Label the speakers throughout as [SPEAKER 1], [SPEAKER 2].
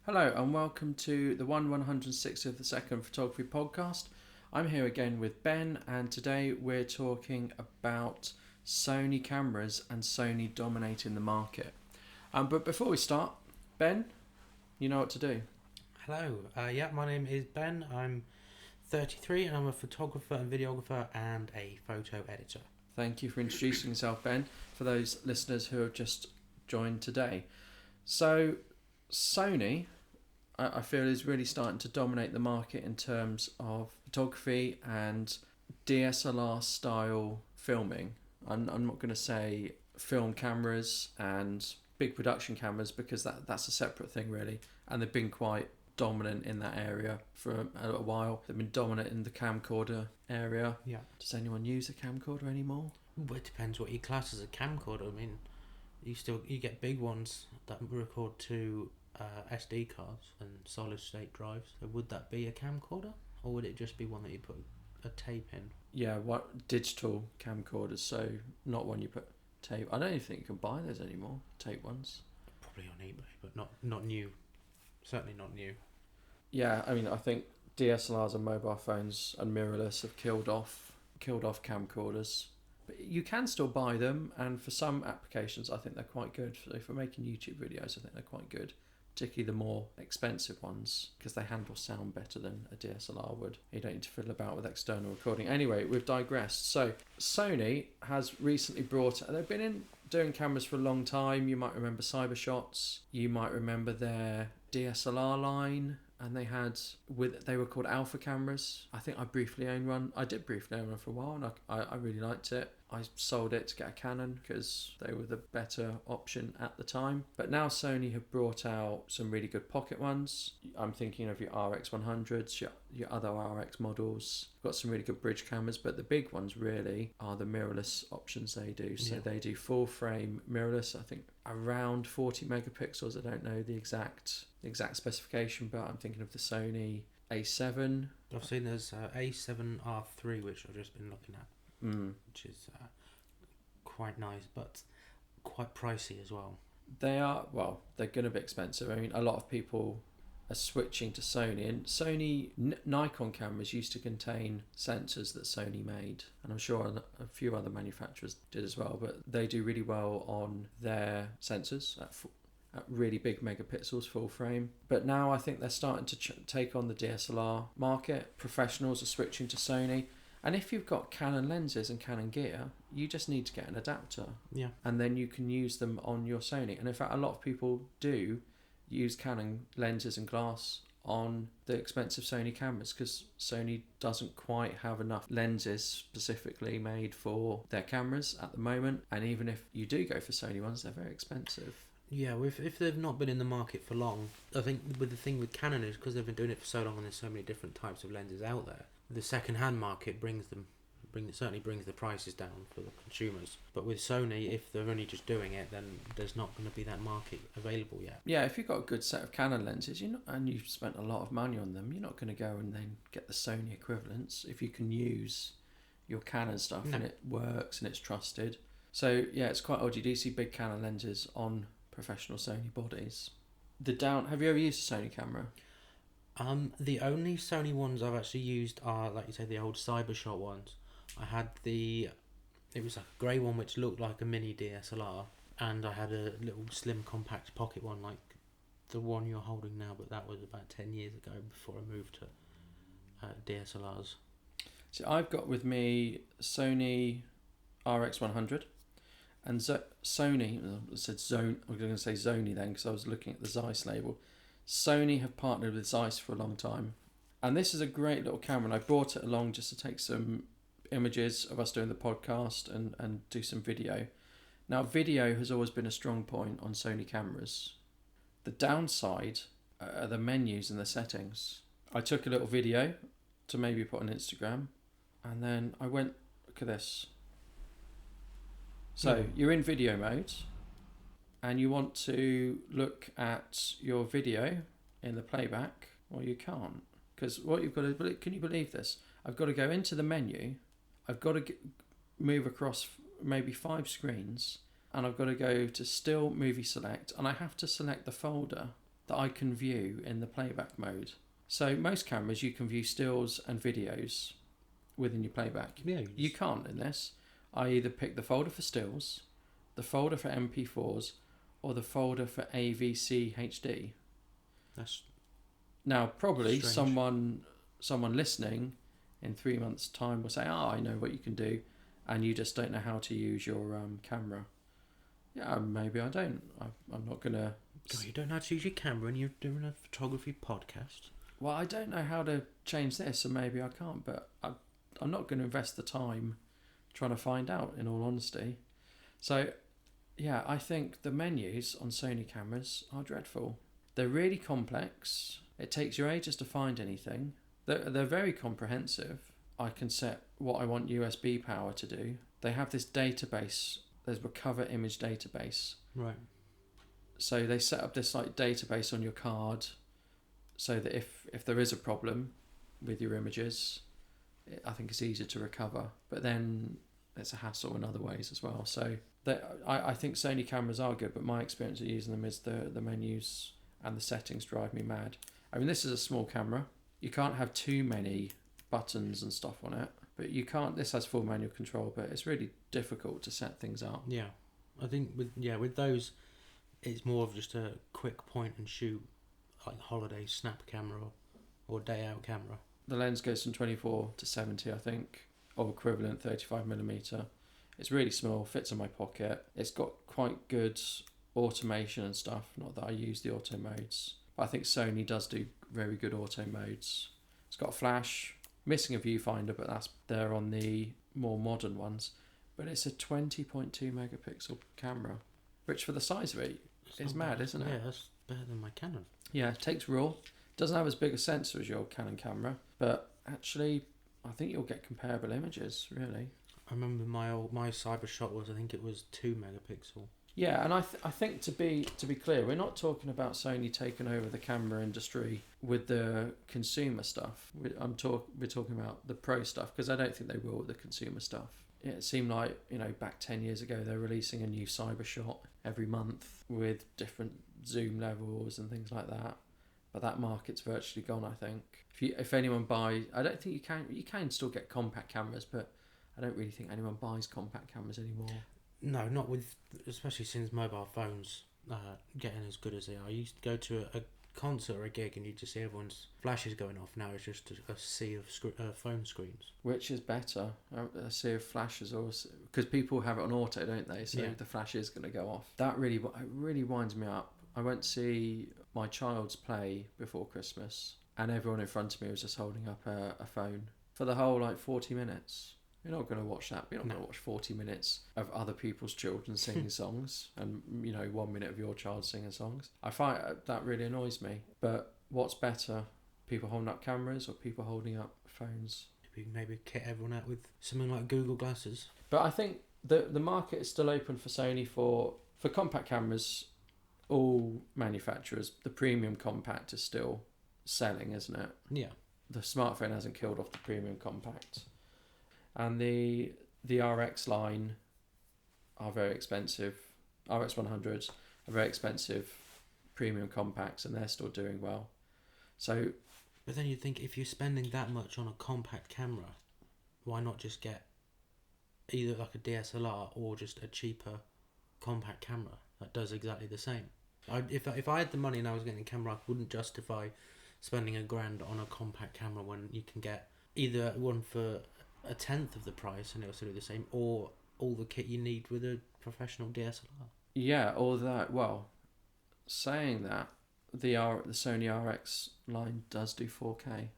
[SPEAKER 1] Hello and welcome to the 160th of the second photography podcast. I'm here again with Ben, and today we're talking about Sony cameras and Sony dominating the market. But before we start, Ben, you know what to do.
[SPEAKER 2] Hello, my name is Ben. I'm 33 and I'm a photographer and videographer and a photo editor.
[SPEAKER 1] Thank you for introducing yourself, Ben, for those listeners who have just joined today. So, Sony, I feel, is really starting to dominate the market in terms of photography and DSLR style filming. I'm not going to say film cameras and big production cameras because that's a separate thing really, and they've been quite dominant in that area for a little while. They've been dominant in the camcorder area.
[SPEAKER 2] Yeah.
[SPEAKER 1] Does anyone use a camcorder anymore?
[SPEAKER 2] Well, it depends what you class as a camcorder. I mean, you get big ones that record to SD cards and solid state drives. So would that be a camcorder, or would it just be one that you put a tape in?
[SPEAKER 1] Yeah, what digital camcorders? So not one you put tape. I don't even think you can buy those anymore. Tape ones.
[SPEAKER 2] Probably on eBay, but not new. Certainly not new.
[SPEAKER 1] Yeah, I mean, I think DSLRs and mobile phones and mirrorless have killed off camcorders. But you can still buy them, and for some applications, I think they're quite good. So for making YouTube videos, I think they're quite good. Particularly the more expensive ones, because they handle sound better than a DSLR would. You don't need to fiddle about with external recording. Anyway, we've digressed. So Sony has recently they've been doing cameras for a long time. You might remember Cybershots. You might remember their DSLR line. And they were called Alpha cameras. I think I briefly owned one. I did briefly own one for a while, and I really liked it. I sold it to get a Canon because they were the better option at the time. But now Sony have brought out some really good pocket ones. I'm thinking of your RX100s, your other RX models. Got some really good bridge cameras, but the big ones really are the mirrorless options they do. So They do full frame mirrorless, I think around 40 megapixels. I don't know the exact specification, but I'm thinking of the Sony A7.
[SPEAKER 2] I've seen there's A7R3, which I've just been looking at. Which is quite nice, but quite pricey as well.
[SPEAKER 1] They're going to be expensive. I mean, a lot of people are switching to Sony, and Nikon cameras used to contain sensors that Sony made, and I'm sure a few other manufacturers did as well, but they do really well on their sensors at really big megapixels full frame. But now I think they're starting to take on the DSLR market. Professionals are switching to Sony. And if you've got Canon lenses and Canon gear, you just need to get an adapter.
[SPEAKER 2] Yeah.
[SPEAKER 1] And then you can use them on your Sony. And in fact, a lot of people do use Canon lenses and glass on the expensive Sony cameras because Sony doesn't quite have enough lenses specifically made for their cameras at the moment. And even if you do go for Sony ones, they're very expensive.
[SPEAKER 2] Yeah, if they've not been in the market for long, I think with the thing with Canon is because they've been doing it for so long and there's so many different types of lenses out there, the second-hand market certainly brings the prices down for the consumers. But with Sony, if they're only just doing it, then there's not going to be that market available yet.
[SPEAKER 1] Yeah, if you've got a good set of Canon lenses, and you've spent a lot of money on them, you're not going to go and then get the Sony equivalents if you can use your Canon stuff and it works and it's trusted. So yeah, it's quite odd. You do see big Canon lenses on professional Sony bodies. Have you ever used a Sony camera?
[SPEAKER 2] The only Sony ones I've actually used are, like you say, the old Cybershot ones. I had it was a grey one which looked like a mini DSLR, and I had a little slim compact pocket one like the one you're holding now, but that was about 10 years ago before I moved to DSLRs.
[SPEAKER 1] So I've got with me Sony RX100 and Sony. I said Zone. I'm going to say Sony then because I was looking at the Zeiss label. Sony have partnered with Zeiss for a long time, and this is a great little camera, and I brought it along just to take some images of us doing the podcast and do some video. Now, video has always been a strong point on Sony cameras. The downside are the menus and the settings. I took a little video to maybe put on Instagram, and then I went, look at this. So you're in video mode, and you want to look at your video in the playback, or you can't. Because what you've got to, can you believe this? I've got to go into the menu, I've got to move across maybe 5 screens, and I've got to go to still movie select, and I have to select the folder that I can view in the playback mode. So most cameras you can view stills and videos within your playback.
[SPEAKER 2] Yeah.
[SPEAKER 1] You can't in this. I either pick the folder for stills, the folder for MP4s, or the folder for AVC HD.
[SPEAKER 2] That's
[SPEAKER 1] Now probably
[SPEAKER 2] strange.
[SPEAKER 1] someone listening in 3 months' time will say, "Oh, I know what you can do," and you just don't know how to use your camera. Yeah, maybe I don't. I'm not gonna.
[SPEAKER 2] God, you don't know how to use your camera and you're doing a photography podcast.
[SPEAKER 1] Well, I don't know how to change this, and maybe I can't. But I'm not going to invest the time trying to find out. In all honesty, so yeah, I think the menus on Sony cameras are dreadful. They're really complex. It takes you ages to find anything. They're very comprehensive. I can set what I want USB power to do. They have this database. There's Recover Image Database.
[SPEAKER 2] Right.
[SPEAKER 1] So they set up this like database on your card, so that if there is a problem with your images, I think it's easier to recover. But then it's a hassle in other ways as well. So I think Sony cameras are good, but my experience of using them is the menus and the settings drive me mad. I mean, this is a small camera. You can't have too many buttons and stuff on it, but you can't. This has full manual control, but it's really difficult to set things up.
[SPEAKER 2] Yeah, I think with those, it's more of just a quick point and shoot, like holiday snap camera or day out camera.
[SPEAKER 1] The lens goes from 24 to 70, I think, or equivalent 35mm. It's really small, fits in my pocket. It's got quite good automation and stuff. Not that I use the auto modes, but I think Sony does do very good auto modes. It's got a flash, missing a viewfinder, but that's there on the more modern ones. But it's a 20.2 megapixel camera, which for the size of it is mad, isn't it?
[SPEAKER 2] Yeah, that's better than my Canon.
[SPEAKER 1] Yeah, it takes RAW. Doesn't have as big a sensor as your Canon camera, but actually, I think you'll get comparable images. Really.
[SPEAKER 2] I remember my Cybershot was, I think it was 2 megapixel.
[SPEAKER 1] Yeah, and I think to be clear, we're not talking about Sony taking over the camera industry with the consumer stuff. We're talking about the pro stuff, because I don't think they will with the consumer stuff. Yeah, it seemed like, back 10 years ago they're releasing a new Cybershot every month with different zoom levels and things like that. But that market's virtually gone, I think. If anyone buys, I don't think you can still get compact cameras, but I don't really think anyone buys compact cameras anymore.
[SPEAKER 2] No, not with, especially since mobile phones getting as good as they are. You used to go to a concert or a gig and you just see everyone's flashes going off. Now it's just a sea of phone screens.
[SPEAKER 1] Which is better, a sea of flashes, or because people have it on auto, don't they? So
[SPEAKER 2] Yeah.
[SPEAKER 1] the flash is going to go off. That really winds me up. I went to see my child's play before Christmas, and everyone in front of me was just holding up a phone for the whole 40 minutes. You're not going to watch that. You're not going to watch 40 minutes of other people's children singing songs and 1 minute of your child singing songs. I find that really annoys me. But what's better, people holding up cameras or people holding up phones?
[SPEAKER 2] Maybe kit everyone out with something like Google Glasses.
[SPEAKER 1] But I think the market is still open for Sony for compact cameras. All manufacturers, the premium compact is still selling, isn't it?
[SPEAKER 2] Yeah.
[SPEAKER 1] The smartphone hasn't killed off the premium compact. And the RX line are very expensive. RX 100s are very expensive premium compacts, and they're still doing well. So,
[SPEAKER 2] but then you think, if you're spending that much on a compact camera, why not just get either like a DSLR or just a cheaper compact camera that does exactly the same? If I had the money and I was getting a camera, I wouldn't justify spending $1,000 on a compact camera when you can get either one for 1/10 of the price and it'll still do the same, or all the kit you need with a professional DSLR.
[SPEAKER 1] Yeah, or that. Well, saying that, the Sony RX line does do 4K.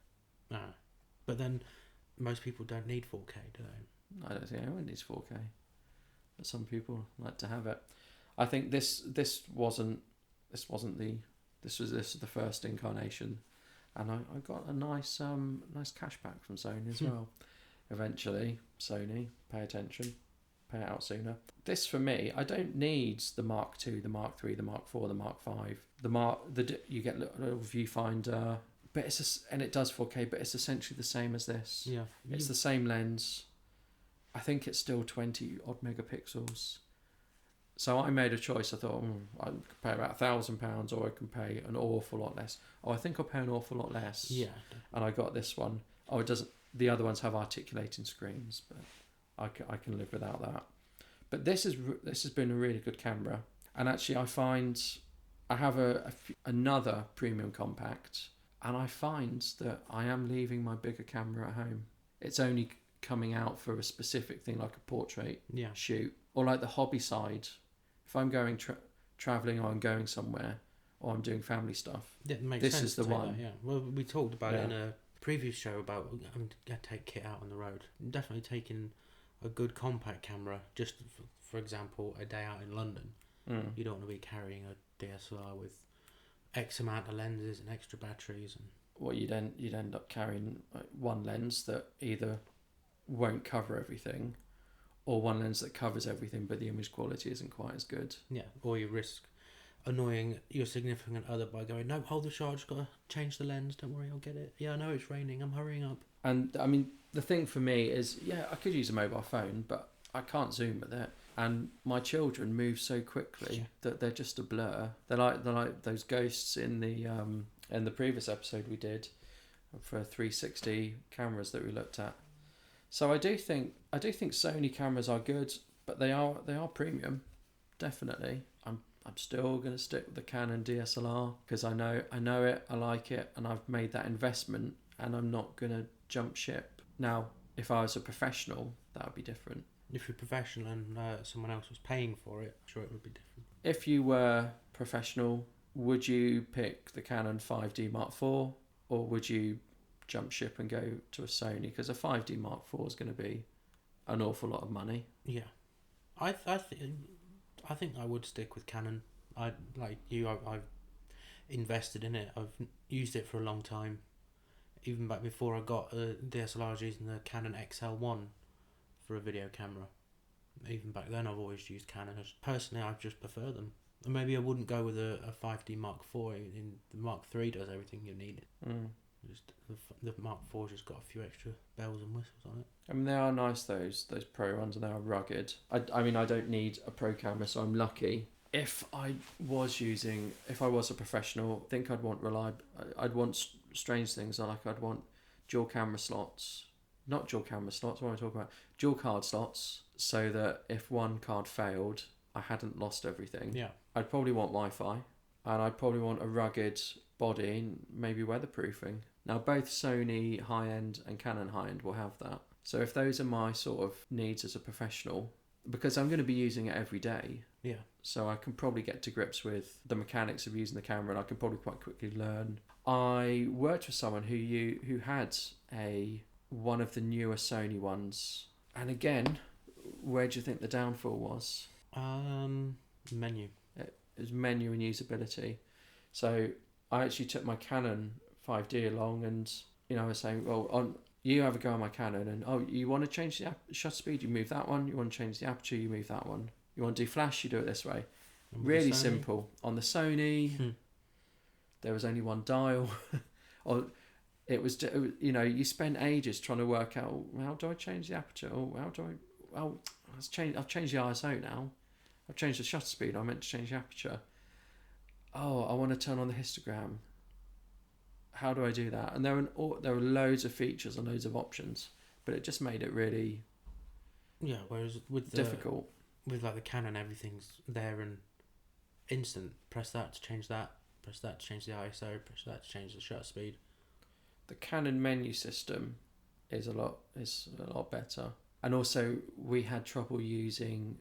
[SPEAKER 2] But then most people don't need 4K, do they?
[SPEAKER 1] I don't think anyone needs 4K, but some people like to have it. I think this was the first incarnation, and I got a nice cashback from Sony as well. Eventually, Sony, pay attention, pay it out sooner. This for me, I don't need the Mark II, the Mark III, the Mark IV, the Mark V. You get a little viewfinder, but and it does 4K, but it's essentially the same as this.
[SPEAKER 2] Yeah,
[SPEAKER 1] it's the same lens. I think it's still 20 odd megapixels. So I made a choice. I thought I can pay about £1,000, or I can pay an awful lot less. Oh, I think I'll pay an awful lot less.
[SPEAKER 2] Yeah.
[SPEAKER 1] And I got this one. Oh, it doesn't. The other ones have articulating screens, but I can live without that. But this has been a really good camera. And actually, I find I have another premium compact, and I find that I am leaving my bigger camera at home. It's only coming out for a specific thing, like a portrait shoot, or like the hobby side. If I'm going traveling, or I'm going somewhere, or I'm doing family stuff,
[SPEAKER 2] it makes
[SPEAKER 1] this
[SPEAKER 2] sense
[SPEAKER 1] is the
[SPEAKER 2] to take
[SPEAKER 1] one.
[SPEAKER 2] that, yeah. Well, we talked about it in a previous show about I'm gonna take kit out on the road. Definitely taking a good compact camera, just for example, a day out in London. You don't want to be carrying a DSLR with X amount of lenses and extra batteries, and
[SPEAKER 1] Well, you'd end up carrying one lens that either won't cover everything, or one lens that covers everything but the image quality isn't quite as good.
[SPEAKER 2] yeah, or you risk annoying your significant other by going, no, hold the shot, just gotta change the lens, don't worry, I'll get it. Yeah, I know it's raining, I'm hurrying up.
[SPEAKER 1] And I mean, the thing for me is, I could use a mobile phone, but I can't zoom with it. And my children move so quickly that they're just a blur. They're like those ghosts in the previous episode we did for 360 cameras that we looked at. So I do think Sony cameras are good, but they are premium, definitely. I'm still going to stick with the Canon DSLR because I know it, I like it, and I've made that investment, and I'm not going to jump ship. Now, if I was a professional, that would be different.
[SPEAKER 2] If you're professional and someone else was paying for it, I'm sure it would be different.
[SPEAKER 1] If you were professional, would you pick the Canon 5D Mark IV, or would you jump ship and go to a Sony? Because a 5D Mark IV is going to be an awful lot of money.
[SPEAKER 2] Yeah, I think I would stick with Canon. I've invested in it. I've used it for a long time. Even back before I got a DSLR, I was using the Canon XL1 for a video camera. Even back then, I've always used Canon. Personally, I just prefer them. And maybe I wouldn't go with a 5D Mark IV. In the Mark III does everything you need. Just the Mark IV's just got a few extra bells and whistles on it.
[SPEAKER 1] I mean, they are nice, those pro ones, and they are rugged. I mean, I don't need a pro camera, so I'm lucky. If I was a professional, I think I'd want I'd want strange things, like I'd want dual camera slots. Not dual camera slots, what am I talking about? Dual card slots, so that if one card failed, I hadn't lost everything.
[SPEAKER 2] Yeah.
[SPEAKER 1] I'd probably want Wi-Fi, and I'd probably want a rugged body, and maybe weatherproofing. Now, both Sony high-end and Canon high-end will have that. So if those are my sort of needs as a professional, because I'm going to be using it every day, so I can probably get to grips with the mechanics of using the camera, and I can probably quite quickly learn. I worked with someone who had one of the newer Sony ones, and again, where do you think the downfall was?
[SPEAKER 2] Menu.
[SPEAKER 1] It was menu and usability. So I actually took my Canon 5D along, and I was saying, well, you have a go on my Canon, and you want to change the shutter speed, you move that one. You want to change the aperture, you move that one. You want to do flash, you do it this way. Really simple. On the Sony, there was only one dial. Or it was, you spend ages trying to work out, how do I change the aperture? I've changed the ISO now. I've changed the shutter speed. I meant to change the aperture. Oh, I want to turn on the histogram. How do I do that? And there were loads of features and loads of options, but it just made it really
[SPEAKER 2] whereas with
[SPEAKER 1] difficult.
[SPEAKER 2] With like the Canon, everything's there and instant. Press that to change that. Press that to change the ISO. Press that to change the shutter speed.
[SPEAKER 1] The Canon menu system is a lot better. And also, we had trouble using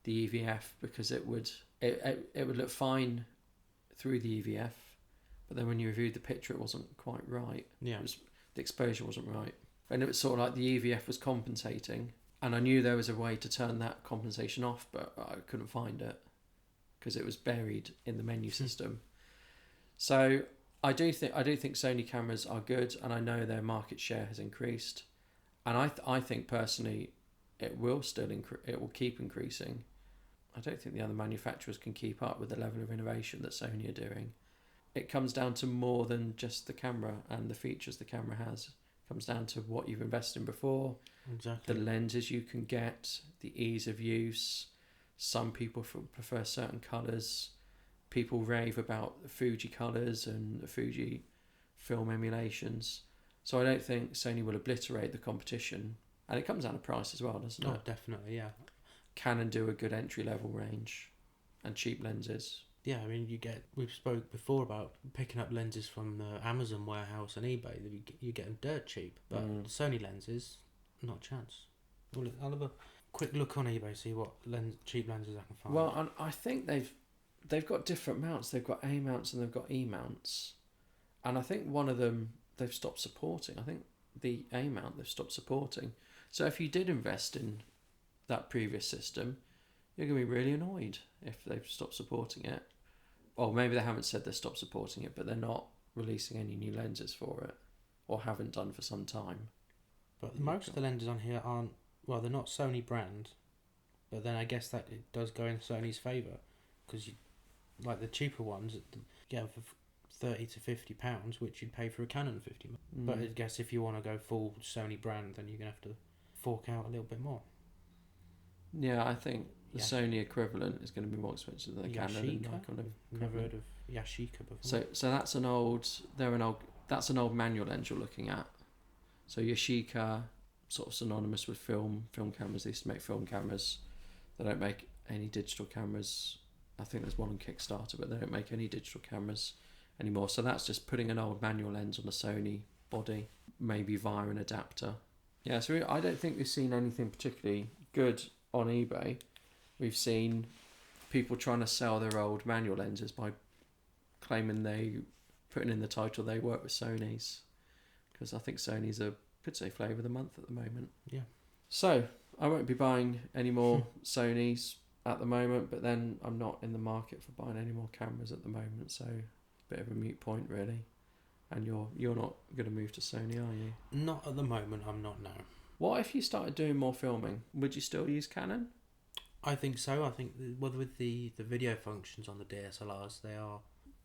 [SPEAKER 1] the EVF because it would look fine through the EVF, but then when you reviewed the picture, it wasn't quite right.
[SPEAKER 2] Yeah,
[SPEAKER 1] the exposure wasn't right, and it was sort of like the EVF was compensating. And I knew there was a way to turn that compensation off, but I couldn't find it because it was buried in the menu system. So I do think Sony cameras are good, and I know their market share has increased, and I think personally it will keep increasing. I don't think the other manufacturers can keep up with the level of innovation that Sony are doing. It comes down to more than just the camera and the features the camera has. It comes down to what you've invested in before,
[SPEAKER 2] exactly,
[SPEAKER 1] the lenses you can get, the ease of use. Some people prefer certain colours. People rave about the Fuji colours and the Fuji film emulations. So I don't think Sony will obliterate the competition. And it comes down to price as well, doesn't
[SPEAKER 2] Oh,
[SPEAKER 1] it?
[SPEAKER 2] definitely, yeah.
[SPEAKER 1] Canon do a good entry level range and cheap lenses.
[SPEAKER 2] Yeah, I mean, we've spoke before about picking up lenses from the Amazon warehouse and eBay. You get them dirt cheap, but Sony lenses, not a chance. I'll have a quick look on eBay, see what cheap lenses I can find.
[SPEAKER 1] Well, and I think they've got different mounts. They've got A mounts and they've got E mounts, and I think one of them they've stopped supporting. I think the A mount they've stopped supporting. So if you did invest in that previous system, you're going to be really annoyed if they've stopped supporting it. Or maybe they haven't said they stopped supporting it, but they're not releasing any new lenses for it, or haven't done for some time.
[SPEAKER 2] But most of the lenses on here aren't, well, they're not Sony brand, but then I guess that it does go in Sony's favour, because like the cheaper ones, you get them for £30 to £50, which you'd pay for a Canon 50. But I guess if you want to go full Sony brand, then you're going to have to fork out a little bit more.
[SPEAKER 1] Yeah, I think the Sony equivalent is going to be more expensive than the Canon and Nikon.
[SPEAKER 2] Never heard of Yashica before.
[SPEAKER 1] So that's an old manual lens you're looking at. So Yashica, sort of synonymous with film cameras. They used to make film cameras. They don't make any digital cameras. I think there's one on Kickstarter, but they don't make any digital cameras anymore. So that's just putting an old manual lens on a Sony body, maybe via an adapter. Yeah, so I don't think we've seen anything particularly good on eBay. We've seen people trying to sell their old manual lenses by claiming putting in the title they work with Sony's, because I think Sony's could say flavour of the month at the moment.
[SPEAKER 2] Yeah.
[SPEAKER 1] So I won't be buying any more Sonys at the moment, but then I'm not in the market for buying any more cameras at the moment, so a bit of a moot point really. And you're not going to move to Sony, are you?
[SPEAKER 2] Not at the moment. I'm not, no.
[SPEAKER 1] What if you started doing more filming? Would you still use Canon?
[SPEAKER 2] I think so. I think with the video functions on the DSLRs,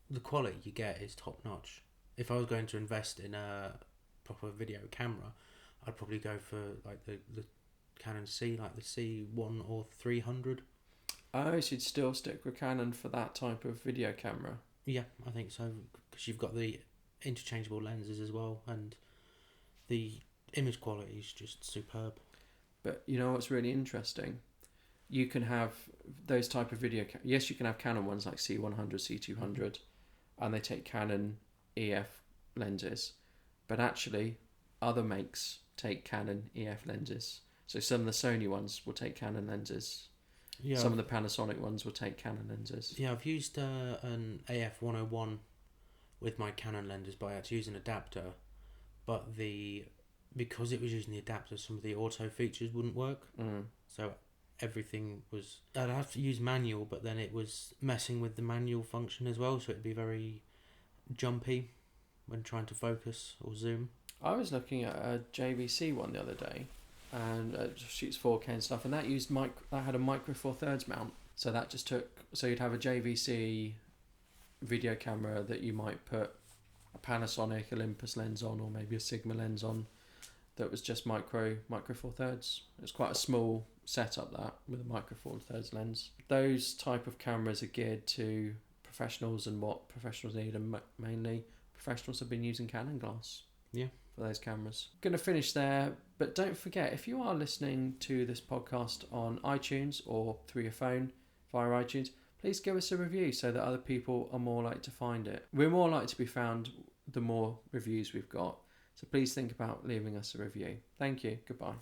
[SPEAKER 2] the quality you get is top notch. If I was going to invest in a proper video camera, I'd probably go for like the Canon C, like the C1 or 300.
[SPEAKER 1] Oh, so you'd still stick with Canon for that type of video camera?
[SPEAKER 2] Yeah, I think so, because you've got the interchangeable lenses as well, and the image quality is just superb.
[SPEAKER 1] But you know what's really interesting? You can have those type of video. Yes, you can have Canon ones like C100, C200, and they take Canon EF lenses. But actually, other makes take Canon EF lenses. So some of the Sony ones will take Canon lenses. Yeah. Some of the Panasonic ones will take Canon lenses.
[SPEAKER 2] Yeah, I've used an AF101 with my Canon lenses, but I had to use an adapter. But because it was using the adapter, some of the auto features wouldn't work. So everything was... I'd have to use manual, but then it was messing with the manual function as well, so it'd be very jumpy when trying to focus or zoom.
[SPEAKER 1] I was looking at a JVC one the other day, and it shoots 4K and stuff, and that had a micro four thirds mount. So that just so you'd have a JVC video camera that you might put a Panasonic Olympus lens on, or maybe a Sigma lens on, that was just micro four thirds. It's quite a small setup, that, with a micro four thirds lens. Those type of cameras are geared to professionals and what professionals need, and mainly professionals have been using Canon glass.
[SPEAKER 2] Yeah.
[SPEAKER 1] For those cameras. Going to finish there, but don't forget, if you are listening to this podcast on iTunes or through your phone via iTunes, please give us a review so that other people are more likely to find it. We're more likely to be found the more reviews we've got, so please think about leaving us a review. Thank you. Goodbye.